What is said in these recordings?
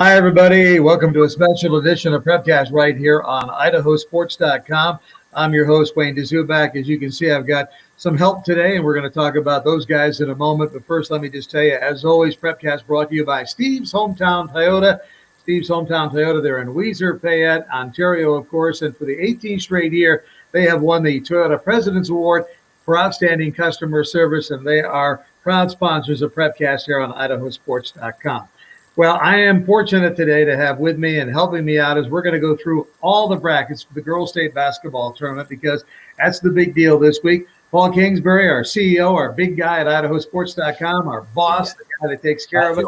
Hi, everybody. Welcome to a special edition of PrepCast right here on IdahoSports.com. I'm your host, Wayne DeZubak. As you can see, I've got some help today, and we're going to talk about those guys in a moment. But first, let me just tell you, as always, PrepCast brought to you by Steve's Hometown Toyota. Steve's Hometown Toyota, they're in Weiser, Fayette, Ontario, of course. And for the 18th straight year, they have won the Toyota President's Award for outstanding customer service, and they are proud sponsors of PrepCast here on IdahoSports.com. Well, I am fortunate today to have with me and helping me out as we're going to go through all the brackets for the girls' state basketball tournament because that's the big deal this week. Paul Kingsbury, our CEO, our big guy at IdahoSports.com, our boss, the guy that takes care of it.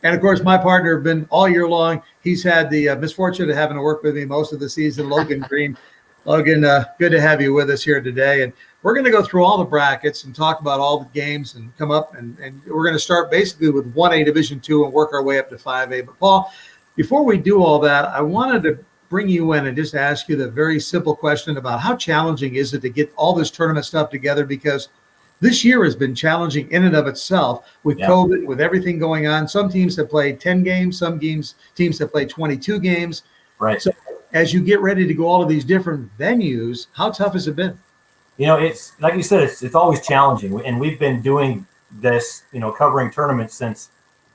And, of course, my partner has been all year long. He's had the misfortune of having to work with me most of the season, Logan Green. Logan, good to have you with us here today. And we're going to go through all the brackets and talk about all the games and come up. And we're going to start basically with 1A Division II and work our way up to 5A. But, Paul, before we do all that, I wanted to bring you in and just ask you the very simple question about how challenging is it to get all this tournament stuff together, because this year has been challenging in and of itself with COVID, with everything going on. Some teams have played 10 games. Some teams have played 22 games. Right. So as you get ready to go all of these different venues, how tough has it been? You know, it's like you said, it's always challenging. And we've been doing this, covering tournaments since,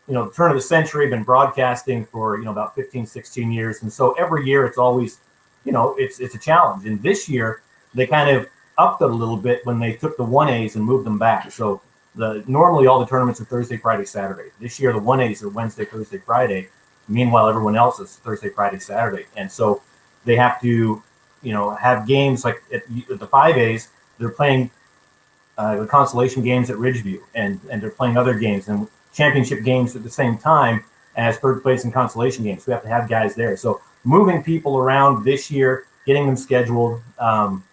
the turn of the century, been broadcasting for, about 15, 16 years. And so every year it's always, it's a challenge. And this year they kind of upped it a little bit when they took the 1As and moved them back. So normally all the tournaments are Thursday, Friday, Saturday. This year the 1As are Wednesday, Thursday, Friday. Meanwhile, everyone else is Thursday, Friday, Saturday. And so they have to, have games like at the 5As, they're playing the consolation games at Ridgeview, and they're playing other games and championship games at the same time as third place and consolation games. We have to have guys there. So moving people around this year, getting them scheduled,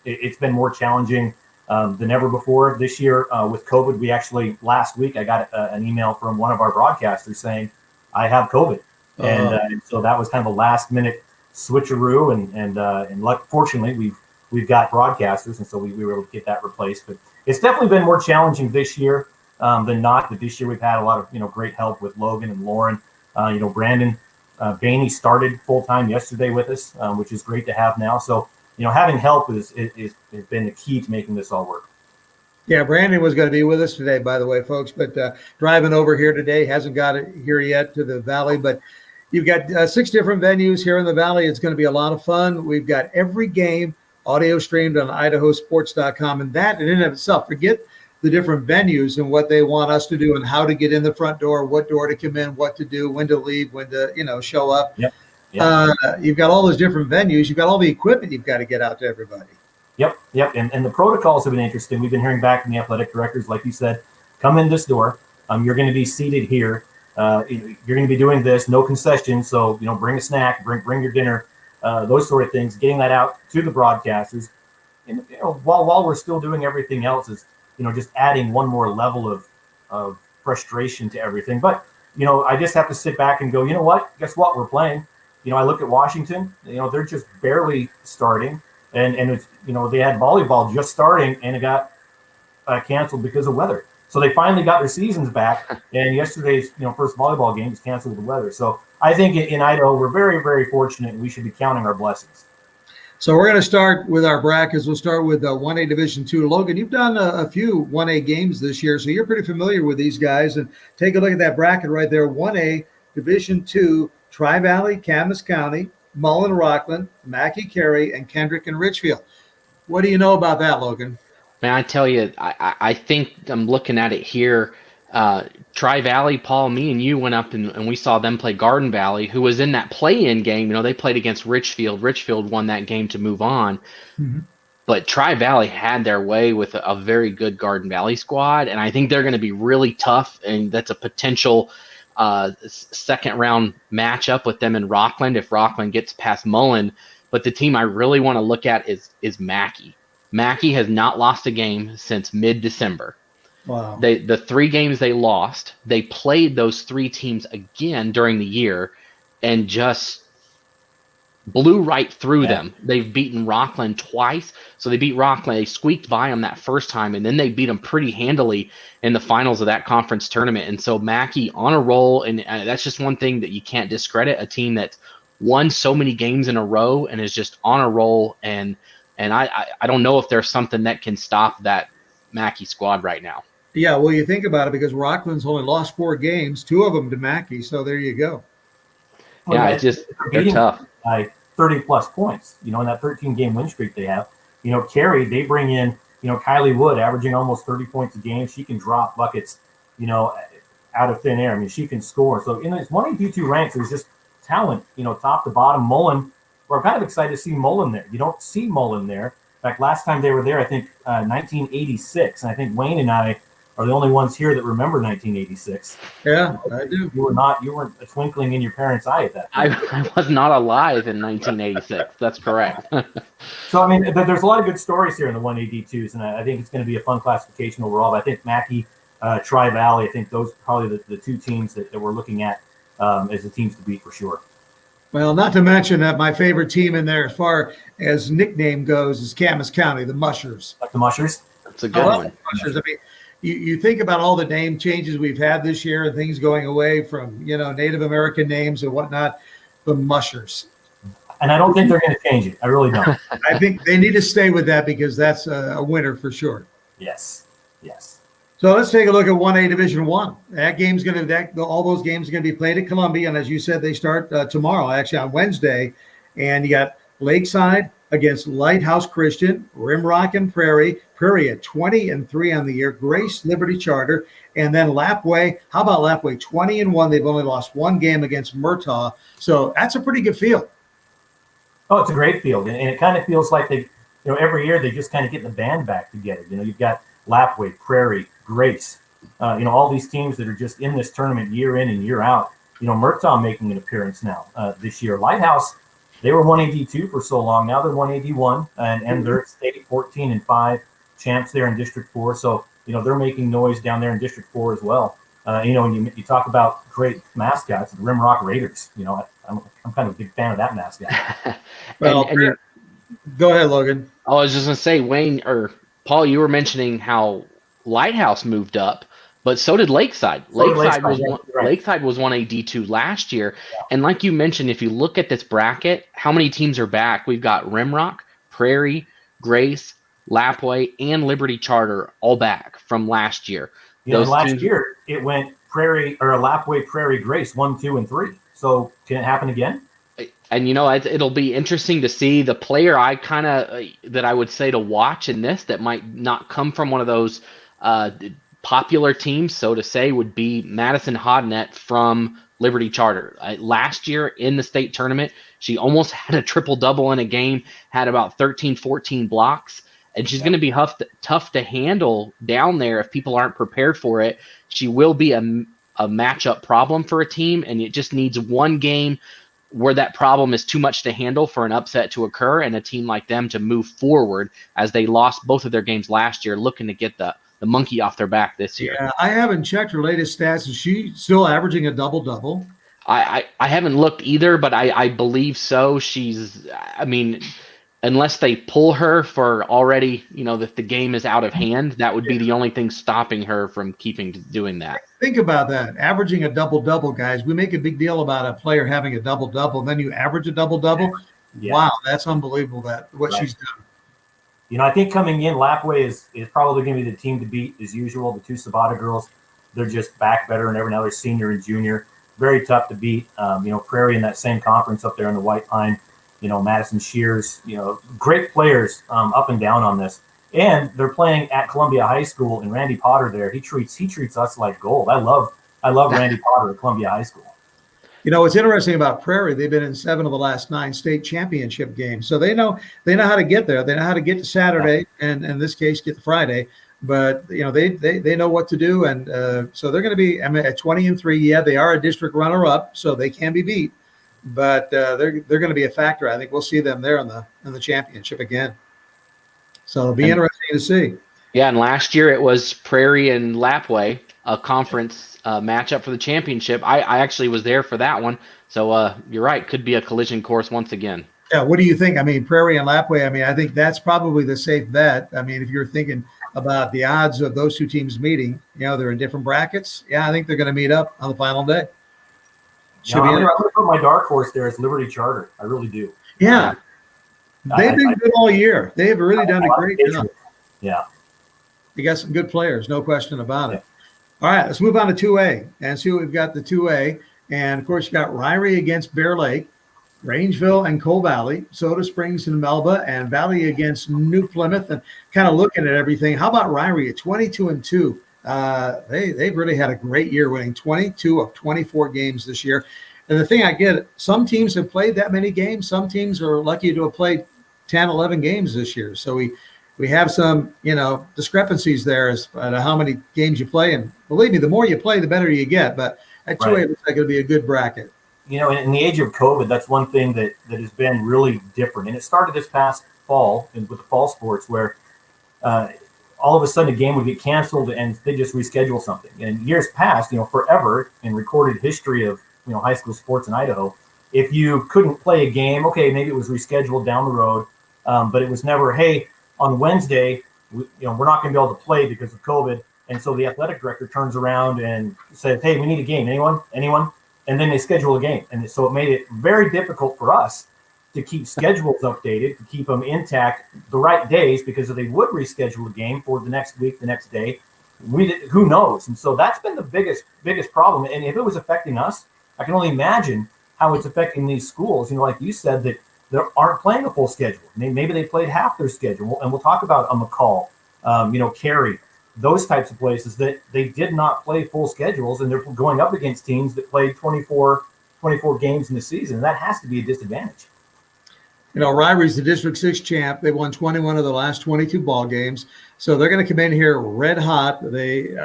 it's been more challenging than ever before. This year with COVID, we actually, last week, I got an email from one of our broadcasters saying, I have COVID. And so that was kind of a last minute switcheroo, and fortunately we've got broadcasters, and so we were able to get that replaced. But it's definitely been more challenging this year than not. But this year we've had a lot of great help with Logan and Lauren. Brandon Bainey started full time yesterday with us, which is great to have now. So having help has been the key to making this all work. Yeah, Brandon was going to be with us today, by the way, folks, but driving over here today, hasn't got it here yet to the Valley, but you've got 6 different venues here in the Valley. It's going to be a lot of fun. We've got every game audio streamed on IdahoSports.com, and that in and of itself, forget the different venues and what they want us to do and how to get in the front door, what door to come in, what to do, when to leave, when to, show up. Yep. You've got all those different venues. You've got all the equipment you've got to get out to everybody. Yep. And the protocols have been interesting. We've been hearing back from the athletic directors, like you said, come in this door. You're going to be seated here. You're going to be doing this, no concessions. So, bring a snack, bring your dinner, those sort of things, getting that out to the broadcasters. And, while we're still doing everything else is, just adding one more level of frustration to everything. But, I just have to sit back and go, you know what, guess what, we're playing. I look at Washington, they're just barely starting. And it's, they had volleyball just starting and it got canceled because of weather. So they finally got their seasons back. And yesterday's, first volleyball game was canceled with the weather. So I think in Idaho, we're very, very fortunate, and we should be counting our blessings. So we're going to start with our brackets. We'll start with 1A Division II. Logan, you've done a few 1A games this year, so you're pretty familiar with these guys. And take a look at that bracket right there. 1A Division II, Tri-Valley, Camas County, Mullen, Rockland, Mackey, Carey, and Kendrick and Richfield. What do you know about that, Logan? Man, I tell you, I think I'm looking at it here. Tri-Valley, Paul, me and you went up and we saw them play Garden Valley, who was in that play-in game. They played against Richfield. Richfield won that game to move on. Mm-hmm. But Tri-Valley had their way with a very good Garden Valley squad, and I think they're going to be really tough, and that's a potential second-round matchup with them in Rockland if Rockland gets past Mullen. But the team I really want to look at is Mackey. Mackey has not lost a game since mid-December. Wow. The 3 games they lost, they played those 3 teams again during the year and just blew right through them. They've beaten Rockland twice. So they beat Rockland. They squeaked by them that first time, and then they beat them pretty handily in the finals of that conference tournament. And so Mackey on a roll, and that's just one thing that you can't discredit, a team that's won so many games in a row and is just on a roll. And I don't know if there's something that can stop that Mackey squad right now. Yeah, well, you think about it, because Rockland's only lost 4 games, 2 of them to Mackey. So there you go. Well, Yeah, it's just they're tough. By 30-plus points, in that 13-game win streak they have. Carey, they bring in, Kylie Wood, averaging almost 30 points a game. She can drop buckets, out of thin air. I mean, she can score. So, it's 1A D2 ranks. There's just talent, top to bottom. Mullen, we're kind of excited to see Mullen there. You don't see Mullen there. In fact, last time they were there, I think 1986, and I think Wayne and I are the only ones here that remember 1986. Yeah, I do. You weren't a twinkling in your parents' eye at that point. I was not alive in 1986. That's correct. So, I mean, there's a lot of good stories here in the 1A D2s, and I think it's going to be a fun classification overall. But I think Mackey, Tri-Valley, I think those are probably the 2 teams that we're looking at as the teams to beat for sure. Well, not to mention that my favorite team in there, as far as nickname goes, is Camas County, the Mushers. Like the Mushers? That's a good one. Mushers. I mean, you think about all the name changes we've had this year and things going away from, Native American names and whatnot, the Mushers. And I don't think they're going to change it. I really don't. I think they need to stay with that, because that's a winner for sure. Yes. So let's take a look at 1A Division 1. That game's going to, all those games are going to be played at Columbia. And as you said, they start tomorrow, actually on Wednesday. And you got Lakeside against Lighthouse Christian, Rimrock and Prairie at 20-3 on the year, Grace Liberty Charter, and then Lapway. How about Lapway? 20-1. They've only lost 1 game against Murtaugh. So that's a pretty good field. Oh, it's a great field. And it kind of feels like they, every year they just kind of get the band back together. You've got Lapway, Prairie, Grace, all these teams that are just in this tournament year in and year out. Murtaugh making an appearance now this year. Lighthouse, they were 1A D2 for so long. Now they're 1A D1, and they're at state 14-5 champs there in District 4. So, they're making noise down there in District 4 as well. When you talk about great mascots, the Rimrock Raiders, I'm kind of a big fan of that mascot. Well, go ahead, Logan. I was just going to say, Wayne or Paul, you were mentioning how Lighthouse moved up, but so did Lakeside. Lakeside was 1A D2 last year. Yeah. And like you mentioned, if you look at this bracket, how many teams are back? We've got Rimrock, Prairie, Grace, Lapway, and Liberty Charter all back from last year. Last year it went Prairie or Lapway, Prairie, Grace 1, 2, and 3. So can it happen again? And it'll be interesting to see. The player that I would say to watch in this that might not come from one of those popular teams, so to say, would be Madison Hodnett from Liberty Charter. Last year in the state tournament, she almost had a triple-double in a game, had about 13, 14 blocks, and she's going to be tough to handle down there if people aren't prepared for it. She will be a matchup problem for a team, and it just needs one game where that problem is too much to handle for an upset to occur and a team like them to move forward, as they lost both of their games last year, looking to get the monkey off their back this year. Yeah, I haven't checked her latest stats. Is she still averaging a double-double? I haven't looked either, but I believe so. Unless they pull her for already, that the game is out of hand, that would be the only thing stopping her from doing that. Think about that. Averaging a double-double, guys. We make a big deal about a player having a double-double, and then you average a double-double. Yeah. Wow, that's unbelievable what she's done. I think coming in, Lapway is probably going to be the team to beat as usual. The 2 Sabata girls, they're just back better than ever now. They're senior and junior. Very tough to beat. Prairie in that same conference up there in the White Pine. Madison Shears, great players up and down on this. And they're playing at Columbia High School, and Randy Potter there. He treats us like gold. I love Randy Potter at Columbia High School. What's interesting about Prairie, they've been in 7 of the last 9 state championship games. So they know how to get there. They know how to get to Saturday, and in this case, get to Friday. But they know what to do, and so they're going to be at 20-3. Yeah, they are a district runner-up, so they can be beat. But they're going to be a factor. I think we'll see them there in the championship again. So it'll be interesting to see. Yeah, and last year it was Prairie and Lapway, a conference matchup for the championship. I actually was there for that one. So you're right, could be a collision course once again. Yeah, what do you think? I mean, Prairie and Lapway, I mean, I think that's probably the safe bet. I mean, if you're thinking about the odds of those two teams meeting, they're in different brackets. Yeah, I think they're going to meet up on the final day. I'm going to put my dark horse there as Liberty Charter. I really do. Yeah. They've been good all year. They have really done a great job. Yeah. You got some good players, no question about it. All right, let's move on to 2A and see what we've got the 2A. And, of course, you got Ryrie against Bear Lake, Rangeville and Coal Valley, Soda Springs and Melba, and Valley against New Plymouth. And kind of looking at everything, how about Ryrie at 22-2? They've really had a great year, winning 22 of 24 games this year. And the thing I get, some teams have played that many games. Some teams are lucky to have played 10, 11 games this year. So we have some, discrepancies there as to how many games you play. And believe me, the more you play, the better you get. But at 2A, it looks like it'll be a good bracket. In the age of COVID, that's one thing that has been really different. And it started this past fall with the fall sports where all of a sudden a game would get canceled and they just reschedule something. And years past, forever in recorded history of, high school sports in Idaho, if you couldn't play a game, okay, maybe it was rescheduled down the road. But it was never, hey, on Wednesday, we're not going to be able to play because of COVID. And so the athletic director turns around and says, hey, we need a game. Anyone? And then they schedule a game. And so it made it very difficult for us to keep schedules updated, to keep them intact the right days, because if they would reschedule a game for the next week, the next day, who knows? And so that's been the biggest problem. And if it was affecting us, I can only imagine how it's affecting these schools, like you said, that they aren't playing a full schedule. Maybe they played half their schedule. And we'll talk about a McCall, Cary, those types of places that they did not play full schedules, and they're going up against teams that played 24 games in the season. And that has to be a disadvantage. Ryrie's the District 6 champ. They won 21 of the last 22 ball games. So they're going to come in here red hot. They,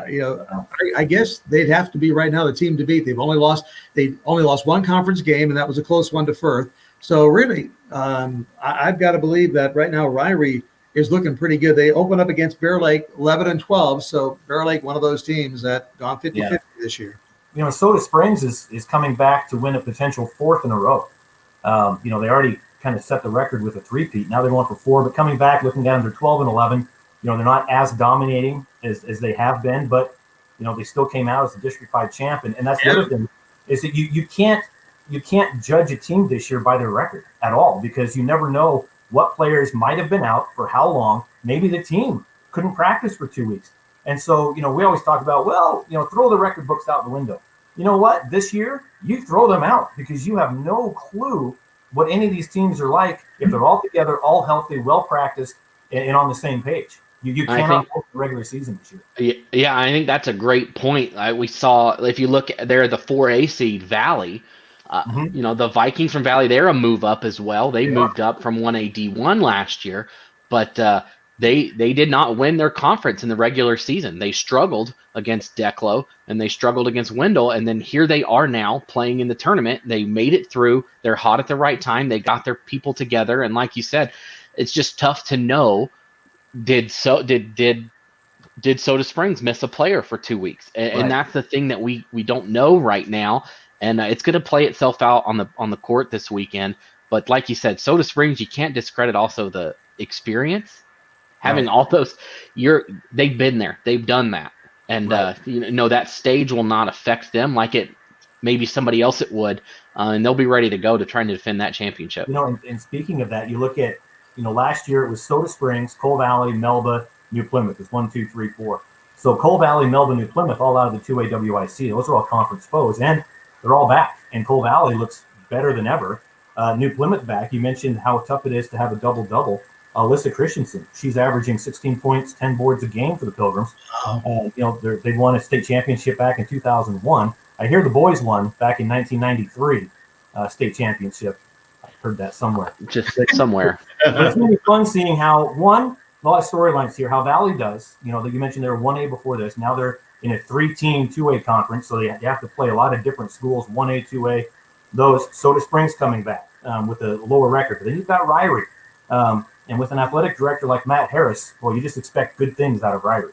I guess they'd have to be right now the team to beat. They only lost one conference game, and that was a close one to Firth. So really, I've got to believe that right now Ryrie is looking pretty good. They open up against Bear Lake 11-12. So Bear Lake, one of those teams that gone 50-50 this year. Soda Springs is coming back to win a potential fourth in a row. They already kind of set the record with a three-peat. Now they're going for four, but coming back, looking down, they're 12-11. They're not as dominating as they have been, but they still came out as the District 5 champ. And that's the other thing, is that you can't judge a team this year by their record at all, because you never know what players might have been out for how long. Maybe the team couldn't practice for 2 weeks. And so, we always talk about, throw the record books out the window. You know what? This year, you throw them out, because you have no clue what any of these teams are like if they're all together, all healthy, well practiced, and on the same page. You cannot hope the regular season this year. Yeah, I think that's a great point. We saw, if you look at there, the 4A seed Valley, the Vikings from Valley, they're a move up as well. They moved up from 1A D1 last year, but they did not win their conference in the regular season. They struggled against Declo and they struggled against Wendell, and then here they are now playing in the tournament. They made it through. They're hot at the right time. They got their people together, and like you said, it's just tough to know. Did Soda Springs miss a player for 2 weeks? And that's the thing that we don't know right now. And it's going to play itself out on the court this weekend. But like you said, Soda Springs, you can't discredit also the experience. Having all those, they've been there, they've done that, and that stage will not affect them like it maybe somebody else it would, and they'll be ready to go to try and defend that championship. And speaking of that, you look at last year it was Soda Springs, Coal Valley, Melba, New Plymouth. It's 1, 2, 3, 4. So Coal Valley, Melba, New Plymouth, all out of the 2A WIC. Those are all conference foes, and they're all back. And Coal Valley looks better than ever. New Plymouth back. You mentioned how tough it is to have a double-double. Alyssa Christensen, she's averaging 16 points, 10 boards a game for the Pilgrims. They won a state championship back in 2001. I hear the boys won back in 1993 state championship. I heard that somewhere. Just somewhere. But it's going to be fun seeing how, a lot of storylines here, how Valley does. That you mentioned they were 1A before this. Now they're in a 3-team 2A conference, so they have to play a lot of different schools, 1A, 2A. Those Soda Springs coming back with a lower record. But then you've got Ryrie. And with an athletic director like Matt Harris, well, you just expect good things out of Ryrie.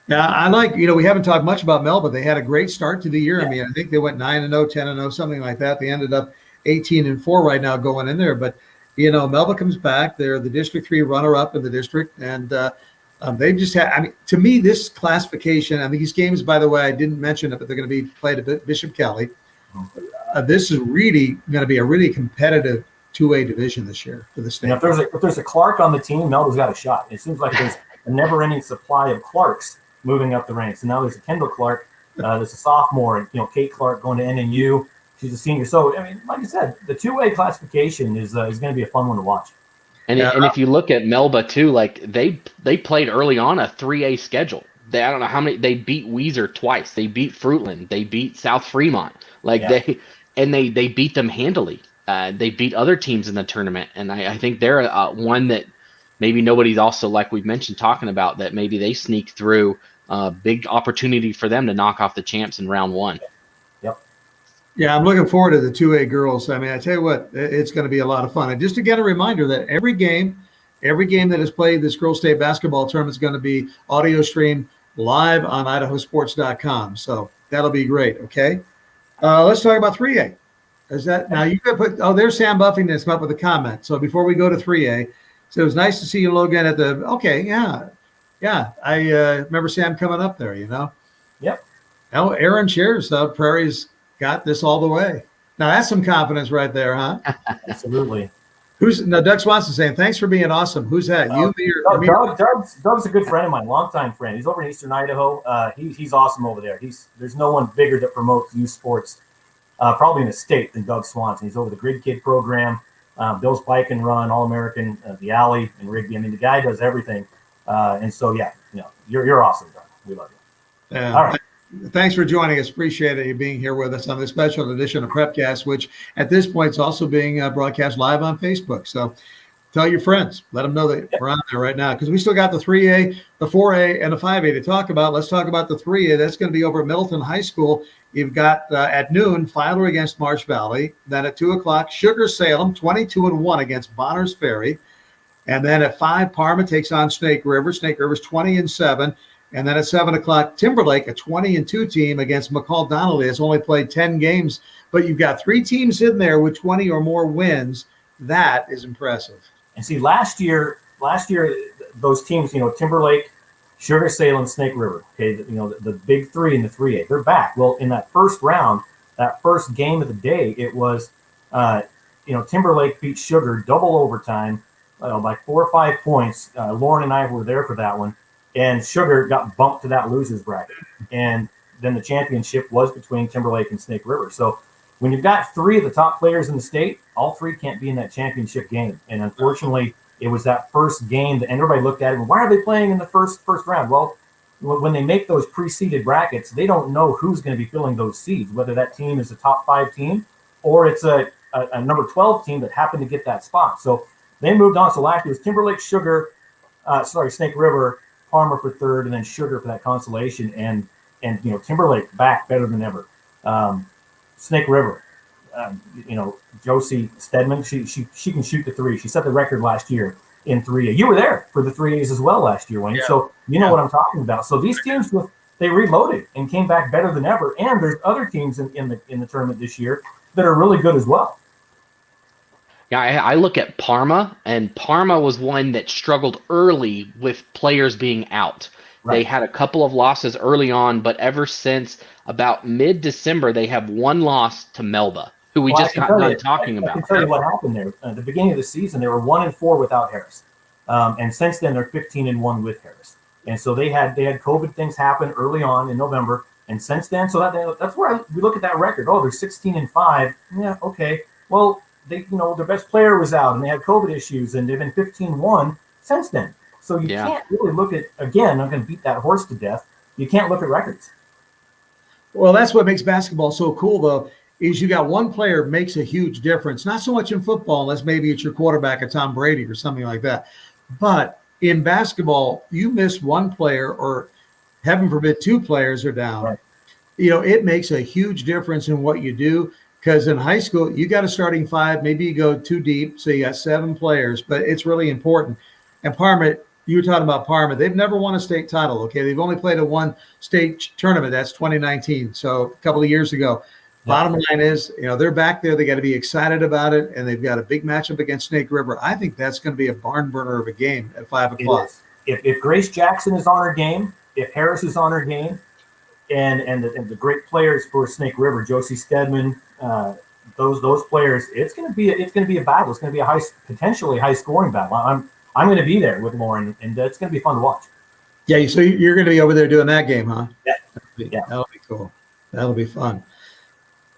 Yeah, I like, we haven't talked much about Melba. They had a great start to the year. Yeah. I mean, I think they went 9-0, 10-0, something like that. They ended up 18-4 right now going in there. But, Melba comes back. They're the District 3 runner-up in the district. And they just had, to me, this classification, these games, by the way, I didn't mention it, but they're going to be played at Bishop Kelly. This is really going to be a really competitive 2A division this year for the state. If there's a Clark on the team, Melba's got a shot. It seems like there's a never-ending supply of Clarks moving up the ranks. And now there's a Kendall Clark, there's a sophomore, and Kate Clark going to NNU. She's a senior. So, like I said, the 2A classification is going to be a fun one to watch. And if you look at Melba too, like they played early on a 3A schedule. I don't know how many. They beat Weiser twice. They beat Fruitland. They beat South Fremont. They beat them handily. They beat other teams in the tournament, and I think they're one that maybe nobody's also, like we've mentioned, talking about, that maybe they sneak through. Big opportunity for them to knock off the champs in round one. Yep. Yeah, I'm looking forward to the 2A girls. I tell you what, it's going to be a lot of fun. And just to get a reminder that every game that is played, this girls' state basketball tournament is going to be audio streamed live on IdahoSports.com. So that'll be great. Okay. Let's talk about 3A. Now you could put, there's Sam Buffington come up with a comment. So before we go to 3A, so it was nice to see you, Logan, at the, yeah. I remember Sam coming up there, Yep. Now Aaron cheers. Prairie's got this all the way. Now that's some confidence right there, huh? Absolutely. Doug Swanson saying, thanks for being awesome. Who's that? You, me, or Doug's a good friend of mine, longtime friend. He's over in Eastern Idaho. He's awesome over there. There's no one bigger that promotes youth sports, probably in the state, than Doug Swanson. He's over the Grid Kid program, Bill's Bike and Run, All-American, the Alley, and Rigby. The guy does everything. And so, you're awesome, Doug. We love you. Yeah. All right. Thanks for joining us. Appreciate it, you being here with us on this special edition of PrepCast, which at this point is also being broadcast live on Facebook. So tell your friends, let them know that we're on there right now, because we still got the 3A, the 4A, and the 5A to talk about. Let's talk about the 3A. That's going to be over at Middleton High School. You've got at noon, Filer against Marsh Valley. Then at 2 o'clock, Sugar Salem, 22-1 against Bonners Ferry. And then at 5, Parma takes on Snake River. Snake River's 20-7. And then at 7 o'clock, Timberlake, a 20-2 team against McCall Donnelly, has only played 10 games. But you've got 3 teams in there with 20 or more wins. That is impressive. And see, last year, those teams, Timberlake, Sugar Salem, Snake River, okay, the big 3 in the 3A, they're back. Well, in that first round, that first game of the day, it was, Timberlake beat Sugar double overtime by 4 or 5 points. Lauren and I were there for that one. And Sugar got bumped to that losers bracket. And then the championship was between Timberlake and Snake River. So when you've got 3 of the top players in the state, all 3 can't be in that championship game. And unfortunately, it was that first game that, and everybody looked at it, and why are they playing in the first round? Well, when they make those pre-seeded brackets, they don't know who's going to be filling those seeds, whether that team is a top 5 team or it's a number 12 team that happened to get that spot. So they moved on. So last year was Timberlake, Snake River, Parma for 3rd, and then Sugar for that consolation. And Timberlake back better than ever. Snake River, Josie Stedman, she can shoot the 3. She set the record last year in 3A. You were there for the 3As as well last year, Wayne. Yeah. So you know what I'm talking about. So these teams, they reloaded and came back better than ever. And there's other teams in the tournament this year that are really good as well. Yeah, I look at Parma, and Parma was one that struggled early with players being out. Right. They had a couple of losses early on, but ever since about mid-December, they have 1 loss to Melba, who we just got done talking about. I can tell you what happened there. At the beginning of the season, they were 1-4 without Harris. And since then, they're 15-1 with Harris. And so they had COVID things happen early on in November. And since then, so that's where we look at that record. Oh, they're 16-5. Yeah, okay. Well, their best player was out, and they had COVID issues, and they've been 15-1 since then. So you can't really look at, again, I'm going to beat that horse to death. You can't look at records. Well, that's what makes basketball so cool, though, is you got one player makes a huge difference. Not so much in football, unless maybe it's your quarterback, a Tom Brady or something like that. But in basketball, you miss one player, or heaven forbid, 2 players are down. Right. It makes a huge difference in what you do. Because in high school, you got a starting 5. Maybe you go too deep, so you got 7 players. But it's really important. And Parma, you were talking about Parma. They've never won a state title, okay? They've only played a 1 state tournament. That's 2019, so a couple of years ago. Bottom line is, they're back there. They got to be excited about it, and they've got a big matchup against Snake River. I think that's going to be a barn burner of a game at 5 o'clock. If Grace Jackson is on her game, if Harris is on her game, and the great players for Snake River, Josie Stedman, those players, it's going to be a battle. It's going to be a potentially high scoring battle. I'm going to be there with Lauren, and it's going to be fun to watch. Yeah, so you're going to be over there doing that game, huh? Yeah. That'll be cool. That'll be fun.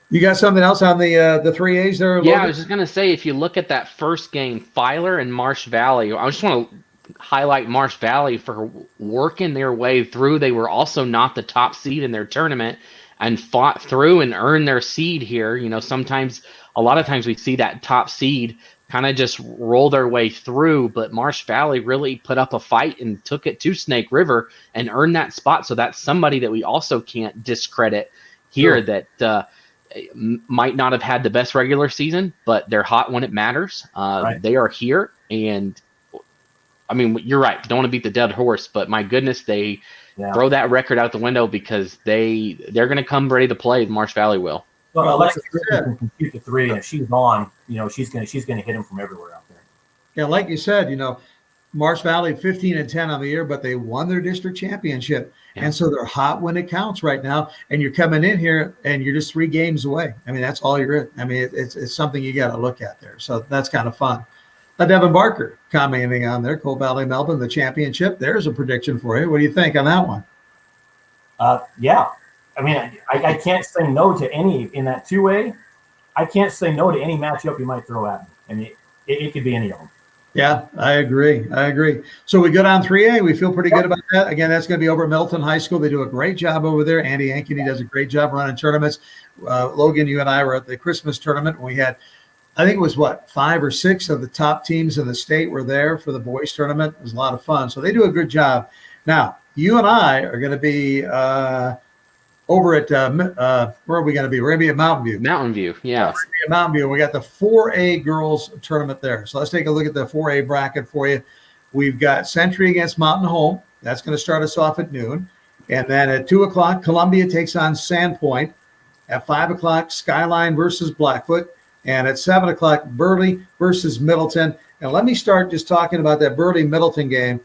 You got something else on the 3As there, Logan? Yeah, I was just going to say, if you look at that first game, Filer and Marsh Valley, I just want to highlight Marsh Valley for working their way through. They were also not the top seed in their tournament and fought through and earned their seed here. A lot of times we see that top seed kind of just roll their way through, but Marsh Valley really put up a fight and took it to Snake River and earned that spot. So that's somebody that we also can't discredit here, that might not have had the best regular season, but they're hot when it matters. Right. They are here, and I mean, you're right. Don't want to beat the dead horse, but my goodness, they throw that record out the window because they're going to come ready to play. Marsh Valley will. Well, Alexis can compute the three, and if she's on, she's going to hit him from everywhere out there. Yeah, like you said, Marsh Valley 15-10 on the year, but they won their district championship. Yeah. And so they're hot when it counts right now. And you're coming in here and you're just 3 games away. I mean, that's all you're in. I mean, it's something you got to look at there. So that's kind of fun. Devin Barker commenting on there, Coal Valley Melbourne, the championship. There's a prediction for you. What do you think on that one? Yeah. I mean, I can't say no to any in that 2A. I can't say no to any matchup you might throw at me. I mean, it could be any of them. Yeah, I agree. So we go down 3A. We feel pretty good about that. Again, that's going to be over at Middleton High School. They do a great job over there. Andy Ankeny does a great job running tournaments. Logan, you and I were at the Christmas tournament, and we had, I think it was 5 or 6 of the top teams in the state were there for the boys tournament. It was a lot of fun. So they do a good job. Now, you and I are going to be over at where are we going to be? We're going to be at Mountain View. Mountain View, yeah. At Mountain View. We got the 4A girls tournament there. So let's take a look at the 4A bracket for you. We've got Century against Mountain Home. That's going to start us off at noon. And then at 2 o'clock, Columbia takes on Sandpoint. At 5 o'clock, Skyline versus Blackfoot. And at 7 o'clock, Burley versus Middleton. And let me start just talking about that Burley-Middleton game.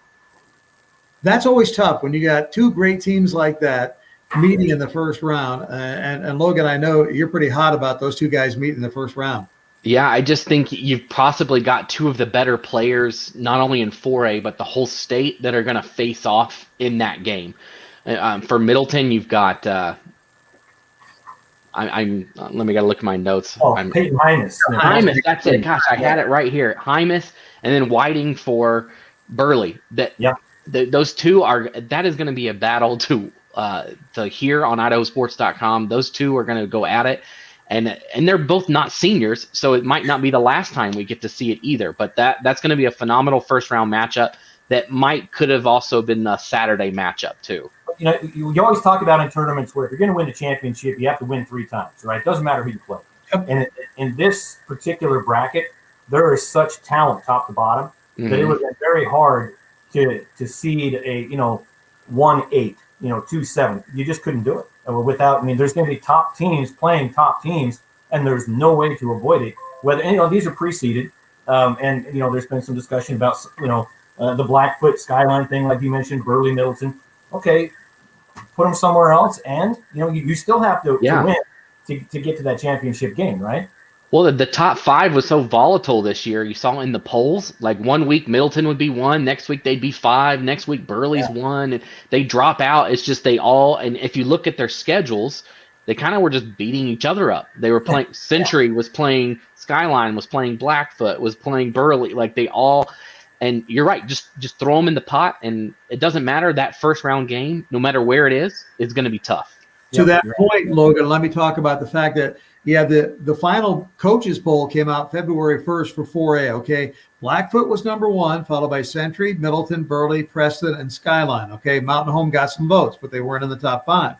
That's always tough when you got 2 great teams like that meeting in the first round. And Logan, I know you're pretty hot about those 2 guys meeting in the first round. Yeah, I just think you've possibly got 2 of the better players, not only in 4A, but the whole state, that are going to face off in that game. For Middleton, you've got let me look at my notes. Peyton Hymas. Hymas, that's it. Gosh, I had it right here. Hymas, and then Whiting for Burley. Those 2 that is going to be a battle to hear on IdahoSports.com. Those 2 are going to go at it, and they're both not seniors, so it might not be the last time we get to see it either. But that's going to be a phenomenal first round matchup that could have also been a Saturday matchup too. You always talk about in tournaments where if you're going to win a championship, you have to win 3 times, right? It doesn't matter who you play. Yep. And in this particular bracket, there is such talent top to bottom that it would have been very hard to seed a 1-8. 2-7. You just couldn't do it without. I mean, there's going to be top teams playing top teams, and there's no way to avoid it. Whether these are pre-seeded, and there's been some discussion about the Blackfoot Skyline thing, like you mentioned, Burley, Middleton. Okay, put them somewhere else, and you still have to win to get to that championship game, right? Well, the top 5 was so volatile this year. You saw in the polls, like one week Middleton would be 1, next week they'd be 5, next week Burley's 1, and they drop out. It's just and if you look at their schedules, they kind of were just beating each other up. They were playing, Century was playing Skyline, was playing Blackfoot, was playing Burley, like they all, and you're right, just throw them in the pot, and it doesn't matter. That first round game, no matter where it is going to be tough. To that point, Logan, let me talk about the fact that the final coaches poll came out February 1st for 4A, okay? Blackfoot was number 1, followed by Century, Middleton, Burley, Preston, and Skyline, okay? Mountain Home got some votes, but they weren't in the top 5.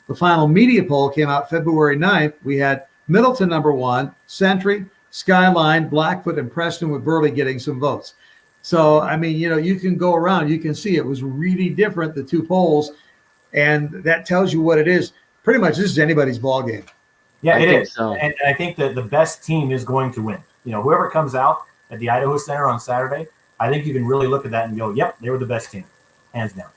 The final media poll came out February 9th. We had Middleton number 1, Century, Skyline, Blackfoot, and Preston, with Burley getting some votes. So, I mean, you can go around, you can see it was really different, the 2 polls, and that tells you what it is. Pretty much this is anybody's ball game. Yeah, I it think is. so. And I think that the best team is going to win. Whoever comes out at the Idaho Center on Saturday, I think you can really look at that and go, yep, they were the best team, hands down.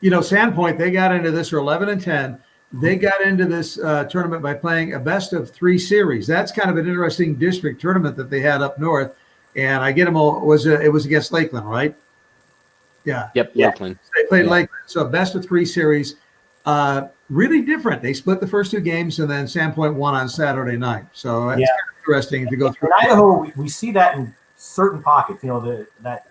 Sandpoint, they got into this, are 11-10. They got into this tournament by playing a best of 3 series. That's kind of an interesting district tournament that they had up north. And I get them all, it was against Lakeland, right? Yeah. Yep, Yeah. Lakeland. They played Lakeland. So best of 3 series. Really different. They split the first 2 games, and then Sandpoint won on Saturday night. So that's kind of interesting to go through. In Idaho, we see that in certain pockets. That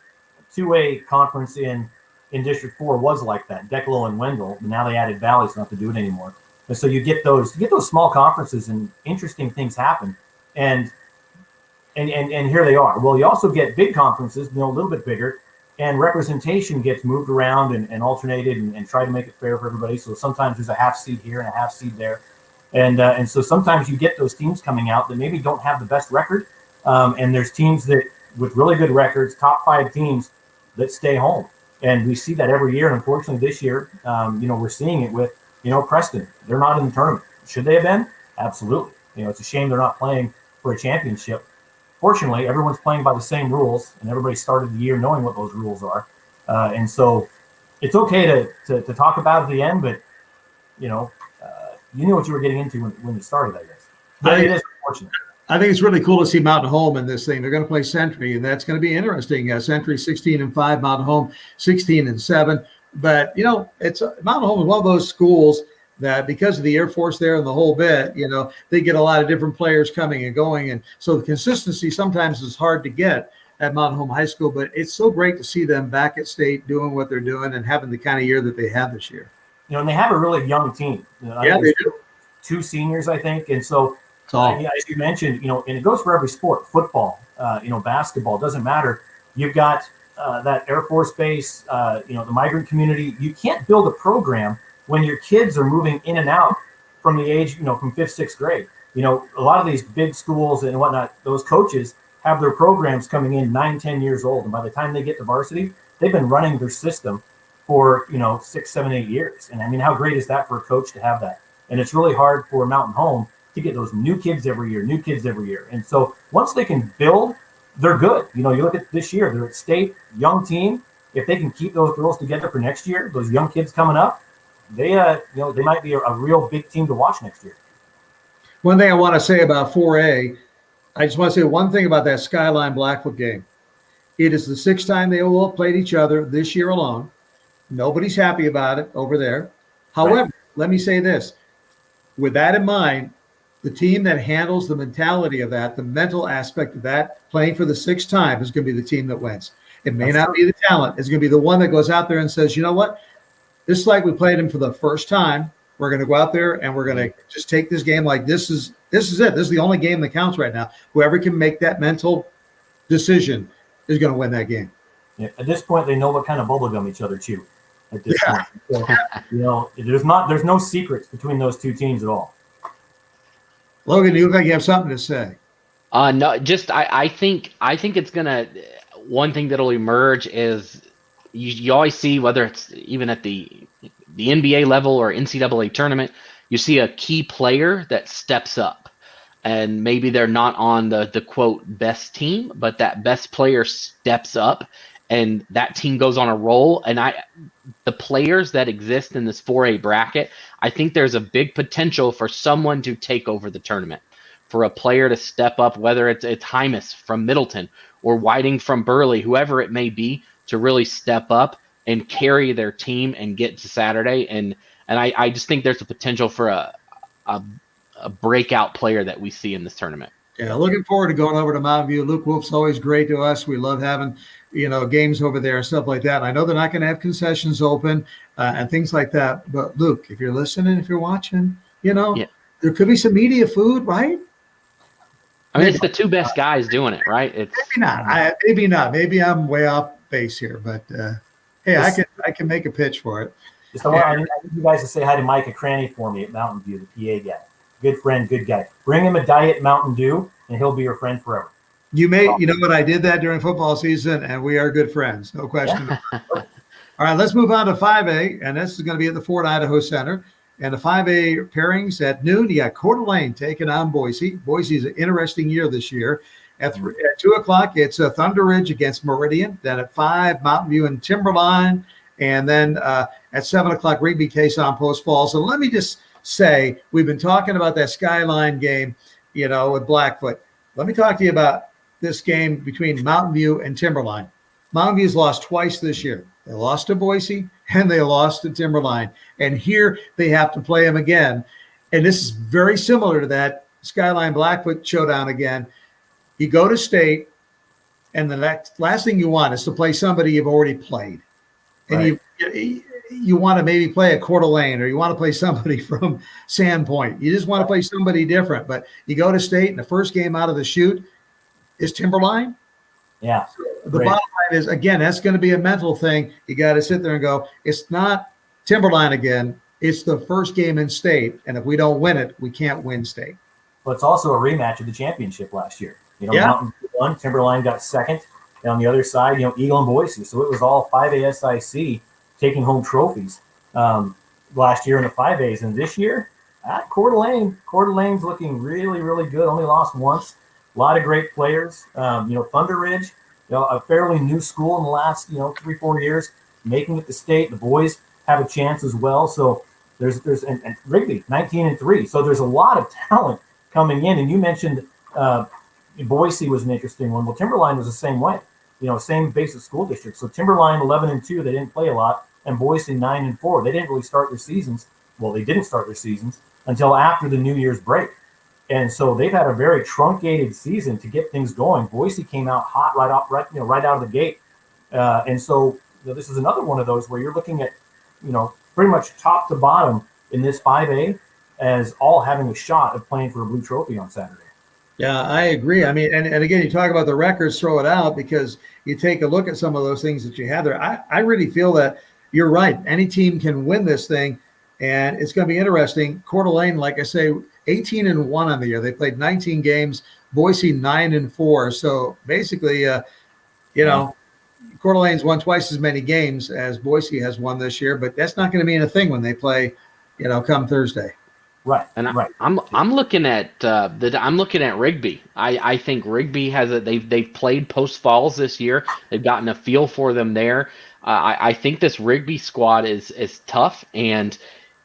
2A conference in District 4 was like that. Declo and Wendell, but now they added Valley, so not to do it anymore. And so you get those small conferences, and interesting things happen. And here they are. Well, you also get big conferences, a little bit bigger, and representation gets moved around and alternated and try to make it fair for everybody. So sometimes there's a half seed here and a half seed there. And so sometimes you get those teams coming out that maybe don't have the best record. And there's teams that with really good records, top 5 teams that stay home. And we see that every year. And unfortunately this year, we're seeing it with, Preston. They're not in the tournament. Should they have been? Absolutely. It's a shame they're not playing for a championship. Fortunately, everyone's playing by the same rules, and everybody started the year knowing what those rules are. And so it's okay to talk about at the end, but, you knew what you were getting into when you started, I guess. But it is unfortunate. I think it's really cool to see Mountain Home in this thing. They're going to play Sentry, and that's going to be interesting. Sentry 16-5, Mountain Home 16-7. But it's Mountain Home is one of those schools that, because of the Air Force there and the whole bit, they get a lot of different players coming and going, and so the consistency sometimes is hard to get at Mountain Home High School. But it's so great to see them back at state doing what they're doing and having the kind of year that they had this year. And they have a really young team. Yeah, they do. 2 seniors, I think, and so. As you mentioned, and it goes for every sport, football, basketball, doesn't matter. You've got that Air Force base, the migrant community. You can't build a program when your kids are moving in and out from the age, from 5th, 6th grade. A lot of these big schools and whatnot, those coaches have their programs coming in 9, 10 years old. And by the time they get to varsity, they've been running their system for, 6, 7, 8 years. And I mean, how great is that for a coach to have that? And it's really hard for Mountain Home to get those new kids every year. And so once they can build, they're good. You look at this year, they're at state, young team. If they can keep those girls together for next year, those young kids coming up, they might be a real big team to watch next year. One thing I want to say about 4A, I just want to say one thing about that Skyline Blackfoot game. It is the 6th time they all played each other this year alone. Nobody's happy about it over there. However, Let me say this. With that in mind, the team that handles the mentality of that, the mental aspect of that, playing for the 6th time is going to be the team that wins. It may not be the talent. It's going to be the one that goes out there and says, you know what? This is like we played him for the first time. We're going to go out there and we're going to just take this game like this is it. This is the only game that counts right now. Whoever can make that mental decision is going to win that game. Yeah, at this point, they know what kind of bubble gum each other chew. At this point, so, there's no secrets between those 2 teams at all. Logan, you look like you have something to say. No, just I think it's gonna. One thing that'll emerge is you always see, whether it's even at the NBA level or NCAA tournament, you see a key player that steps up, and maybe they're not on the quote best team, but that best player steps up, and that team goes on a roll. And the players that exist in this 4A bracket, I think there's a big potential for someone to take over the tournament, for a player to step up, whether it's Hymas from Middleton or Whiting from Burley, whoever it may be, to really step up and carry their team and get to Saturday. And I just think there's a potential for a breakout player that we see in this tournament. Yeah, looking forward to going over to Mountain View. Luke Wolf's always great to us. We love having games over there and stuff like that. And I know they're not going to have concessions open and things like that. But Luke, if you're listening, if you're watching, there could be some media food, right? I mean, it's the 2 best guys doing it, right? Maybe not. Maybe not. Maybe I'm way off base here. But hey, I can make a pitch for it. I need you guys to say hi to Micah Cranny for me at Mountain View, the PA guy. Good friend, good guy. Bring him a Diet Mountain Dew, and he'll be your friend forever. You know what? I did that during football season, and we are good friends. No question. All right, let's move on to 5A, and this is going to be at the Fort Idaho Center. And the 5A pairings at noon, you got Coeur d'Alene taking on Boise. Boise is an interesting year this year. At 2 o'clock, it's Thunder Ridge against Meridian. Then at 5, Mountain View and Timberline. And then at 7 o'clock, Rigby takes on Post Falls. And let me just say, we've been talking about that Skyline game, with Blackfoot. Let me talk to you about this game between Mountain View and Timberline. Mountain View's lost twice this year. They lost to Boise and they lost to Timberline. And here they have to play them again. And this is very similar to that Skyline Blackfoot showdown again. You go to state, and the last thing you want is to play somebody you've already played. And right. you want to maybe play a Coeur d'Alene, or you want to play somebody from Sandpoint. You just want to play somebody different. But you go to state, and the first game out of the chute is Timberline. Yeah. The bottom line is, again, that's going to be a mental thing. You got to sit there and go, it's not Timberline again. It's the first game in state. And if we don't win it, we can't win state. But it's also a rematch of the championship last year. Yeah. Mountain won, Timberline got second. And on the other side, Eagle and Boise. So it was all 5A SIC taking home trophies last year in the 5As. And this year, Coeur d'Alene's looking really, really good. Only lost once. A lot of great players. Thunder Ridge, a fairly new school in the last 3-4 years, making it to state. The boys have a chance as well. So there's and Rigby 19-3. So there's a lot of talent coming in. And you mentioned Boise was an interesting one. Well, Timberline was the same way. Same basic school district. So Timberline 11-2, they didn't play a lot, and Boise 9-4. They didn't really start their seasons. Well, they didn't start their seasons until after the New Year's break. And so they've had a very truncated season to get things going. Boise came out hot right out of the gate. And so this is another one of those where you're looking at, pretty much top to bottom in this 5A as all having a shot of playing for a blue trophy on Saturday. Yeah, I agree. I mean, and again, you talk about the records, throw it out, because you take a look at some of those things that you have there. I really feel that you're right. Any team can win this thing, and it's going to be interesting. Coeur d'Alene, like I say, 18-1 on the year. They played 19 games. Boise 9-4. So basically, Coeur d'Alene's won twice as many games as Boise has won this year, but that's not going to mean a thing when they play, come Thursday. Right. And right. I'm looking at I'm looking at Rigby. I think Rigby has they've played Post Falls this year. They've gotten a feel for them there. I think this Rigby squad is tough, and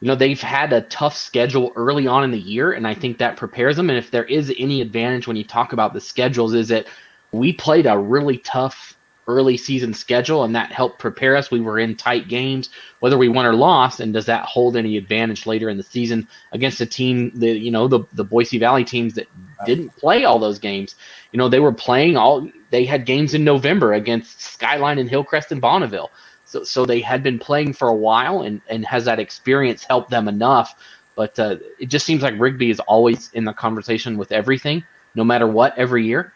they've had a tough schedule early on in the year, and I think that prepares them. And if there is any advantage when you talk about the schedules, is that we played a really tough early season schedule, and that helped prepare us. We were in tight games, whether we won or lost, and does that hold any advantage later in the season against a team that the Boise Valley teams that didn't play all those games? They were playing they had games in November against Skyline and Hillcrest and Bonneville. So they had been playing for a while, and has that experience helped them enough? But it just seems like Rigby is always in the conversation with everything, no matter what, every year.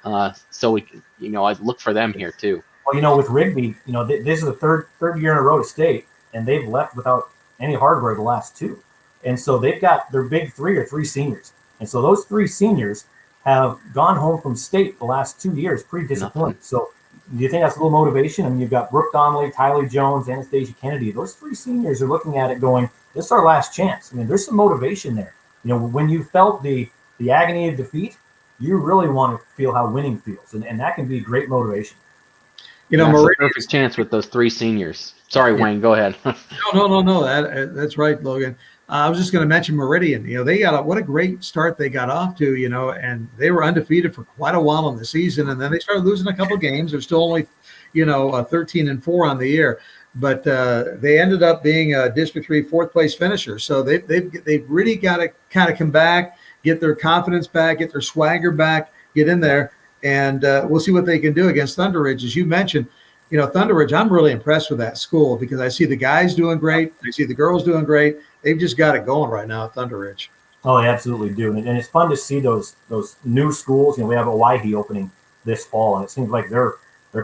So I look for them here too. Well, with Rigby, this is the third year in a row to state, and they've left without any hardware the last two. And so they've got their big three seniors. And so those 3 seniors have gone home from state the last 2 years, pretty disappointed. So do you think that's a little motivation? I mean, you've got Brooke Donnelly, Tyler Jones, Anastasia Kennedy. Those 3 seniors are looking at it going, this is our last chance. I mean, there's some motivation there. When you felt the agony of defeat, you really want to feel how winning feels. And that can be great motivation. Meridian, perfect chance with those 3 seniors. Sorry, Wayne, go ahead. No. That's right, Logan. I was just going to mention Meridian. They got what a great start they got off to. And they were undefeated for quite a while in the season, and then they started losing a couple games. They're still only, 13-4 on the year, but they ended up being a District 3 4th place finisher. So they've really got to kind of come back, get their confidence back, get their swagger back, get in there. And we'll see what they can do against Thunder Ridge. As you mentioned, Thunder Ridge, I'm really impressed with that school, because I see the guys doing great. I see the girls doing great. They've just got it going right now at Thunder Ridge. Oh, they absolutely do. And it's fun to see those new schools. We have Owyhee opening this fall, and it seems like they're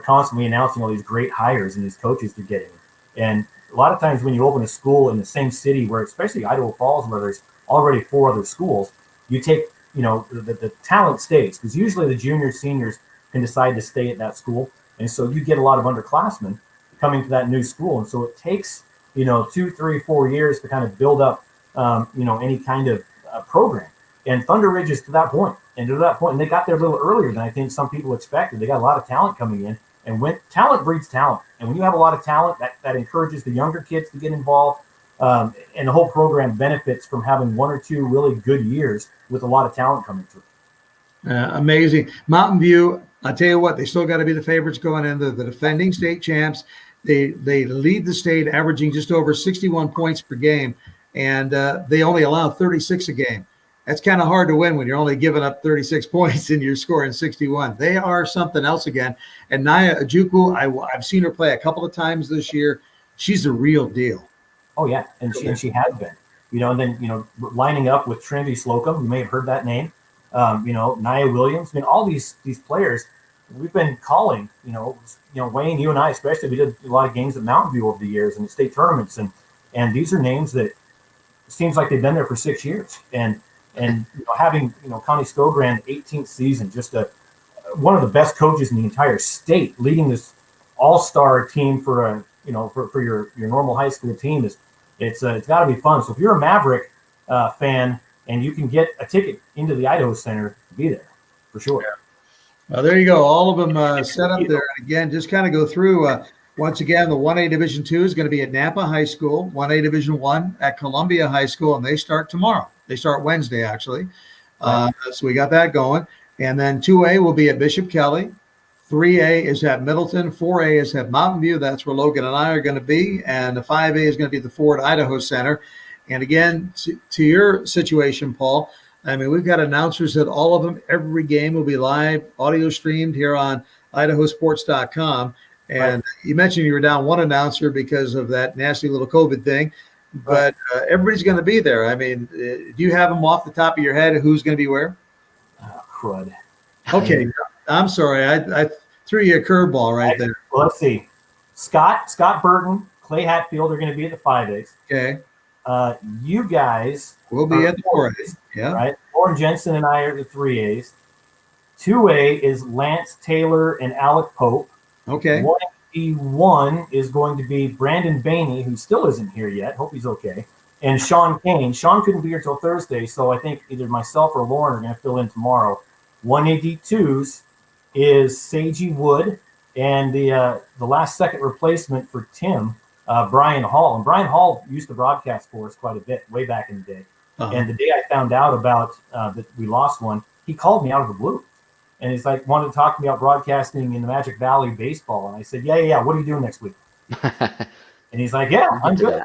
constantly announcing all these great hires and these coaches they're getting. And a lot of times when you open a school in the same city, where especially Idaho Falls, where there's already 4 other schools, you take the talent stays, because usually the juniors, seniors can decide to stay at that school. And so you get a lot of underclassmen coming to that new school. And so it takes, 2, 3, 4 years to kind of build up any kind of program. And Thunder Ridge is to that point. And they got there a little earlier than I think some people expected. They got a lot of talent coming in. And when talent breeds talent, and when you have a lot of talent, that encourages the younger kids to get involved. And the whole program benefits from having one or two really good years with a lot of talent coming through. Amazing. Mountain View, I tell you what, they still got to be the favorites going in. The defending state champs. They lead the state, averaging just over 61 points per game, and they only allow 36 a game. That's kind of hard to win when you're only giving up 36 points and you're scoring 61. They are something else again. And Naya Ojukwu, I've seen her play a couple of times this year. She's a real deal. Oh yeah, and she has been. And then lining up with Trinity Slocum, you may have heard that name. Nia Williams. I mean, all these players we've been calling. Wayne, you and I especially, we did a lot of games at Mountain View over the years and the state tournaments, and these are names that it seems like they've been there for 6 years. And having Connie Skogran 18th season, just one of the best coaches in the entire state, leading this all-star team for your normal high school team it's got to be fun. So if you're a Maverick fan and you can get a ticket into the Idaho Center, be there for sure. Yeah. Well, there you go. All of them set up there. Again, just kind of go through. Once again, the 1A Division II is going to be at Napa High School, 1A Division I at Columbia High School, and they start tomorrow. They start Wednesday, actually. So we got that going. And then 2A will be at Bishop Kelly. 3A is at Middleton. 4A is at Mountain View. That's where Logan and I are going to be. And the 5A is going to be the Ford Idaho Center. And again, to your situation, Paul, I mean, we've got announcers at all of them. Every game will be live, audio streamed here on IdahoSports.com. And you mentioned you were down one announcer because of that nasty little COVID thing. But everybody's going to be there. I mean, do you have them off the top of your head who's going to be where? Crud. Okay. I'm sorry. I threw you a curveball right there. Well, let's see. Scott Burton, Clay Hatfield are going to be at the 5As. Okay. You guys will be at the 4As. Yeah. Right. Lauren Jensen and I are at the 3As. 2A is Lance Taylor and Alec Pope. Okay. 1A1 is going to be Brandon Bainey, who still isn't here yet. Hope he's okay. And Sean Kane. Sean couldn't be here till Thursday, so I think either myself or Lauren are going to fill in tomorrow. 1AD2s is Seiji Wood, and the last second replacement for Tim, Brian Hall. And Brian Hall used to broadcast for us quite a bit way back in the day. And the day I found out about that we lost one, he called me out of the blue. And he's like, wanted to talk to me about broadcasting in the Magic Valley baseball. And I said, yeah. What are you doing next week? And he's like, yeah, I'm good.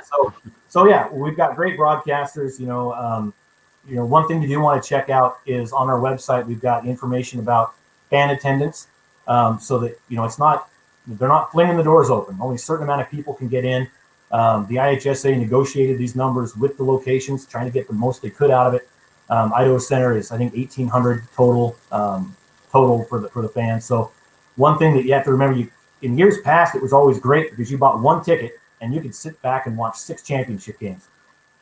So yeah, we've got great broadcasters. One thing you do want to check out is on our website, we've got information about fan attendance. So that, they're not flinging the doors open. Only a certain amount of people can get in. The IHSA negotiated these numbers with the locations, trying to get the most they could out of it. Idaho Center is, I think, 1,800 total for the fans. So one thing that you have to remember, in years past, it was always great because you bought one ticket and you could sit back and watch 6 championship games.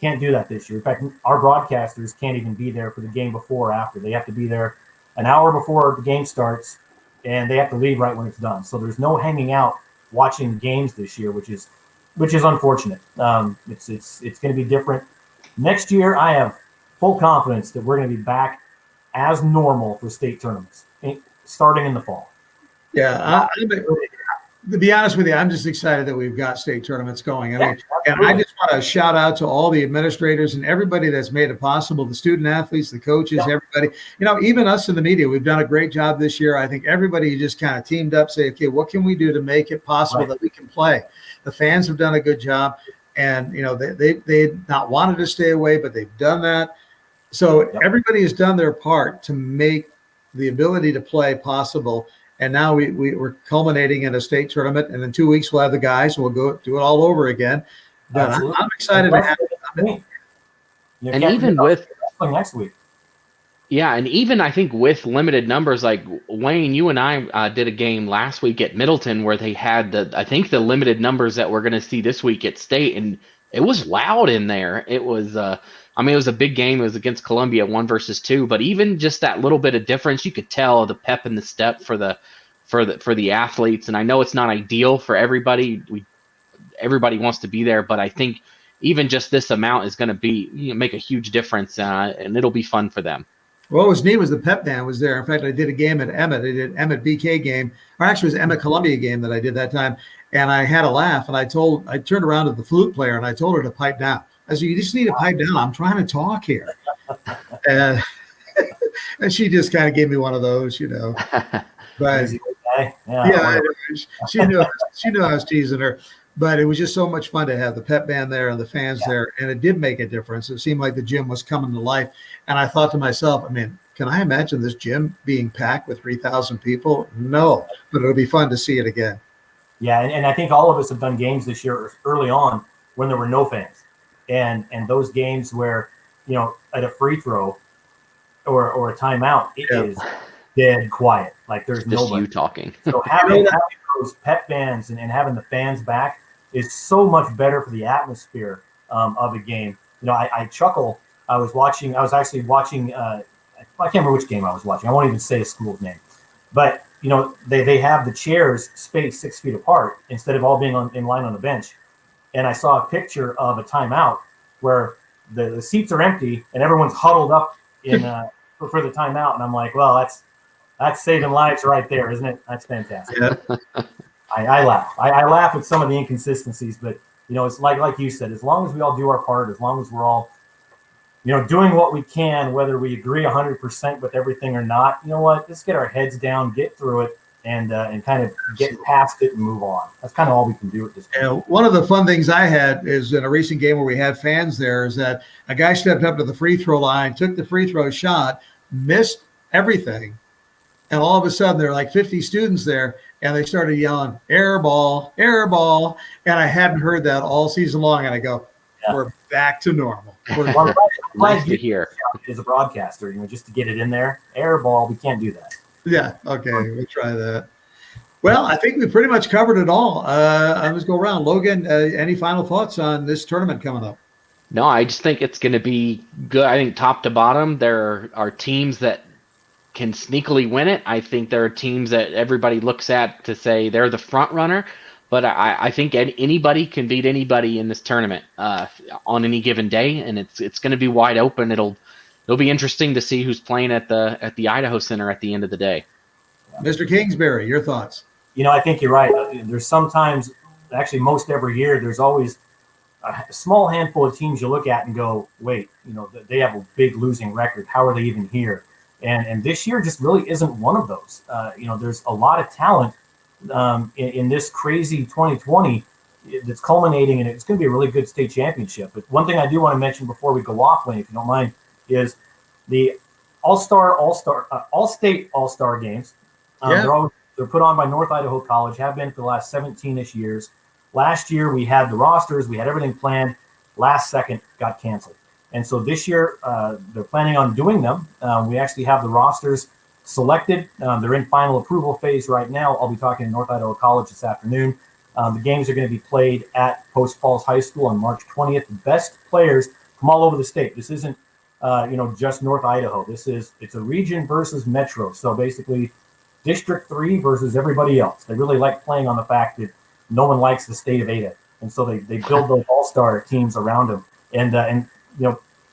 Can't do that this year. In fact, our broadcasters can't even be there for the game before or after. They have to be there an hour before the game starts, and they have to leave right when it's done. So there's no hanging out watching games this year, which is unfortunate. It's going to be different next year. I have full confidence that we're going to be back as normal for state tournaments starting in the fall. Yeah, to be honest with you, I'm just excited that we've got state tournaments going. I mean, and I just want to shout out to all the administrators and everybody that's made it possible, the student athletes, the coaches, everybody. Even us in the media, we've done a great job this year. I think everybody just kind of teamed up, say, okay, what can we do to make it possible that we can play? The fans have done a good job, and they not wanted to stay away, but they've done that. So everybody has done their part to make the ability to play possible. And now we're culminating in a state tournament, and in 2 weeks we'll have the guys, and we'll go do it all over again. But I'm excited to have it. And even with next week. Yeah, and even I think with limited numbers, like Wayne, you and I did a game last week at Middleton where they had the limited numbers that we're going to see this week at state, and it was loud in there. It was it was a big game. It was against Columbia, 1 versus 2. But even just that little bit of difference, you could tell the pep in the step for the athletes. And I know it's not ideal for everybody. Everybody wants to be there, but I think even just this amount is going to be make a huge difference, and it'll be fun for them. What was neat was the pep band was there. In fact, I did a game at Emmett. I did Emmett BK game, or actually it was Emmett Columbia game that I did that time. And I had a laugh, and I turned around to the flute player and I told her to pipe down. I said, "You just need to pipe down. I'm trying to talk here." And, and she just kind of gave me one of those, But yeah, she knew I was teasing her. But it was just so much fun to have the pep band there and the fans there, and it did make a difference. It seemed like the gym was coming to life, and I thought to myself, can I imagine this gym being packed with 3,000 people? No, but it'll be fun to see it again. Yeah, and I think all of us have done games this year early on when there were no fans, and those games where at a free throw or a timeout, it is dead quiet, like there's just nobody. You talking. So having those pep bands and having the fans back is so much better for the atmosphere of a game. I chuckle. I was actually watching. I can't remember which game I was watching. I won't even say a school's name, but they have the chairs spaced 6 feet apart instead of all being in line on the bench. And I saw a picture of a timeout where the seats are empty and everyone's huddled up in for the timeout. And I'm like, well, that's saving lives right there, isn't it? That's fantastic. Yeah. I laugh. I laugh at some of the inconsistencies, but it's like you said, as long as we all do our part, as long as we're all doing what we can, whether we agree 100% with everything or not, you know what? Let's get our heads down, get through it, and kind of get past it and move on. That's kind of all we can do at this point. One of the fun things I had is in a recent game where we had fans there is that a guy stepped up to the free throw line, took the free throw shot, missed everything, and all of a sudden there were like 50 students there, and they started yelling, "Air ball, air ball," and I hadn't heard that all season long, and I go, we're back to normal. We're Nice to hear. As a broadcaster, just to get it in there, air ball, we can't do that. Yeah, okay, we'll try that. Well, I think we pretty much covered it all. Let's go around. Logan, any final thoughts on this tournament coming up? No, I just think it's going to be good. I think top to bottom, there are teams that can sneakily win it. I think there are teams that everybody looks at to say they're the front runner. But I think anybody can beat anybody in this tournament on any given day, and it's going to be wide open. It'll be interesting to see who's playing at the Idaho Center at the end of the day. Mr. Kingsbury, your thoughts? I think you're right. There's sometimes, actually most every year, there's always a small handful of teams you look at and go, wait, they have a big losing record. How are they even here? And this year just really isn't one of those. There's a lot of talent in this crazy 2020 that's culminating, and it's going to be a really good state championship. But one thing I do want to mention before we go off, Wayne, if you don't mind, is the all-state all-star games. They're put on by North Idaho College, have been for the last 17-ish years. Last year we had the rosters, we had everything planned. Last second got canceled, and so this year they're planning on doing them. We actually have the rosters selected. They're in final approval phase right now. I'll be talking to North Idaho College this afternoon. The games are going to be played at Post Falls High School on March 20th. The best players from all over the state. This isn't, just North Idaho. It's a region versus metro. So basically, District 3 versus everybody else. They really like playing on the fact that no one likes the state of Ada, and so they build those all-star teams around them. And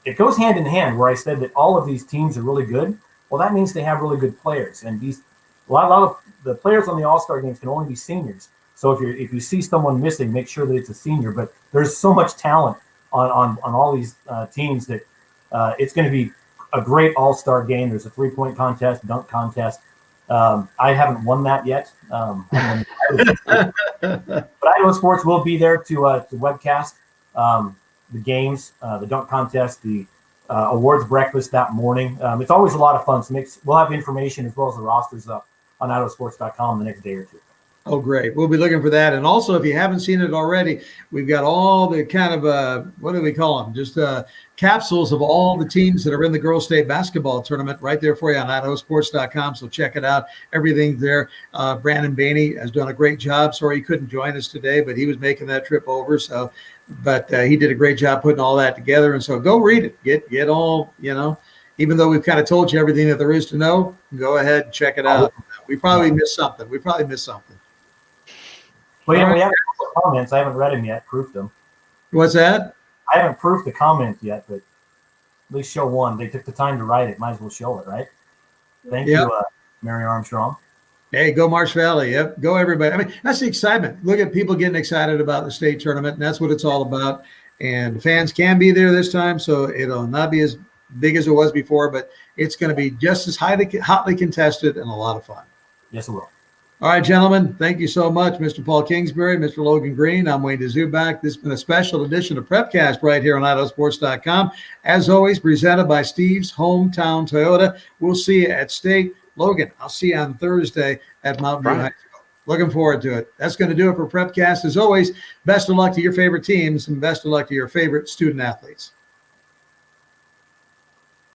it goes hand in hand. Where I said that all of these teams are really good. Well, that means they have really good players, and a lot of the players on the All-Star games can only be seniors. So if you see someone missing, make sure that it's a senior. But there's so much talent on all these teams that it's going to be a great All-Star game. There's a 3-point contest, dunk contest. I haven't won that yet, but Idaho Sports will be there to webcast the games, the dunk contest, the awards breakfast that morning. It's always a lot of fun. So we'll have information as well as the rosters up on IdahoSports.com the next day or two. Oh, great. We'll be looking for that. And also, if you haven't seen it already, we've got all the kind of, what do we call them? Just capsules of all the teams that are in the girls' state basketball tournament right there for you on IdahoSports.com. So check it out. Everything there. Brandon Bainey has done a great job. Sorry he couldn't join us today, but he was making that trip over. So, but he did a great job putting all that together. And so go read it. Get all, even though we've kind of told you everything that there is to know, go ahead and check it out. We probably missed something. Well, yeah, we have comments. I haven't read them yet. Proof them. What's that? I haven't proofed the comment yet, but at least show one. They took the time to write it. Might as well show it, right? Thank you, Mary Armstrong. Hey, go Marsh Valley. Yep. Go everybody. I mean, that's the excitement. Look at people getting excited about the state tournament, and that's what it's all about. And fans can be there this time, so it'll not be as big as it was before, but it's going to be just as hotly contested and a lot of fun. Yes, it will. All right, gentlemen, thank you so much, Mr. Paul Kingsbury, Mr. Logan Green. I'm Wayne DeZubak. This has been a special edition of PrepCast right here on IdahoSports.com. As always, presented by Steve's Hometown Toyota. We'll see you at state. Logan, I'll see you on Thursday at Mountain View High School. Looking forward to it. That's going to do it for PrepCast. As always, best of luck to your favorite teams and best of luck to your favorite student athletes.